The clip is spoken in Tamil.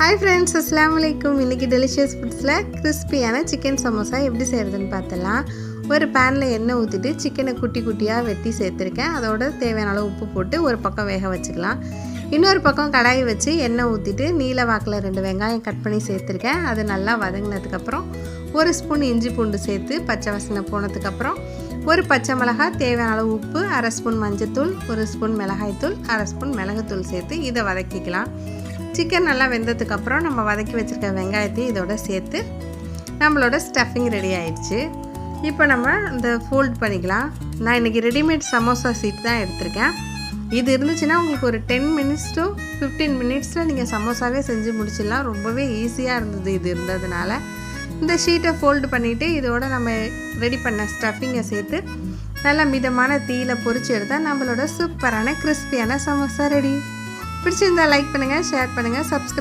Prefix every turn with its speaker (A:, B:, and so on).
A: ஹாய் ஃப்ரெண்ட்ஸ், அஸ்ஸலாமு அலைக்கும். இன்றைக்கி டெலிஷியஸ் ஃபுட்ஸில் கிறிஸ்பியான சிக்கன் சமோசா எப்படி செய்கிறதுன்னு பார்த்தலாம். ஒரு பேனில் எண்ணெய் ஊற்றிட்டு சிக்கனை குட்டி குட்டியாக வெட்டி சேர்த்துருக்கேன். அதோட தேவையான அளவு உப்பு போட்டு ஒரு பக்கம் வேக வச்சுக்கலாம். இன்னொரு பக்கம் கடாய் வச்சு எண்ணெய் ஊற்றிட்டு நீல வாக்கில் 2 வெங்காயம் கட் பண்ணி சேர்த்துருக்கேன். அது நல்லா வதங்கினதுக்கப்புறம் 1 ஸ்பூன் இஞ்சி பூண்டு சேர்த்து பச்சை வாசனை போனதுக்கப்புறம் ஒரு பச்சை மிளகாய், தேவையான அளவு உப்பு, 1/2 ஸ்பூன் மஞ்சத்தூள், 1 ஸ்பூன் மிளகாய்த்தூள், 1/2 ஸ்பூன் மிளகுத்தூள் சேர்த்து இதை வதக்கிக்கலாம். சிக்கன் நல்லா வெந்ததுக்கப்புறம் நம்ம வதக்கி வச்சுருக்க வெங்காயத்தையும் இதோட சேர்த்து நம்மளோட ஸ்டஃபிங் ரெடி ஆயிடுச்சு. இப்போ நம்ம இந்த ஃபோல்ட் பண்ணிக்கலாம். நான் இன்றைக்கி ரெடிமேட் சமோசா சீட் தான் எடுத்திருக்கேன். இது இருந்துச்சுன்னா உங்களுக்கு ஒரு 10 மினிட்ஸ் to 15 மினிட்ஸில் நீங்கள் சமோசாவே செஞ்சு முடிச்சிடலாம். ரொம்பவே ஈஸியாக இருந்தது இது இருந்ததுனால. இந்த ஷீட்டை ஃபோல்டு பண்ணிவிட்டு இதோட நம்ம ரெடி பண்ண ஸ்டஃபிங்கை சேர்த்து நல்லா மிதமான தீயில் பொரிச்சு எடுத்தால் நம்மளோட சூப்பரான கிறிஸ்பியான சமோசா ரெடி. பிடிச்சிருந்தால் லைக் பண்ணுங்கள், ஷேர் பண்ணுங்கள், சப்ஸ்கிரைப்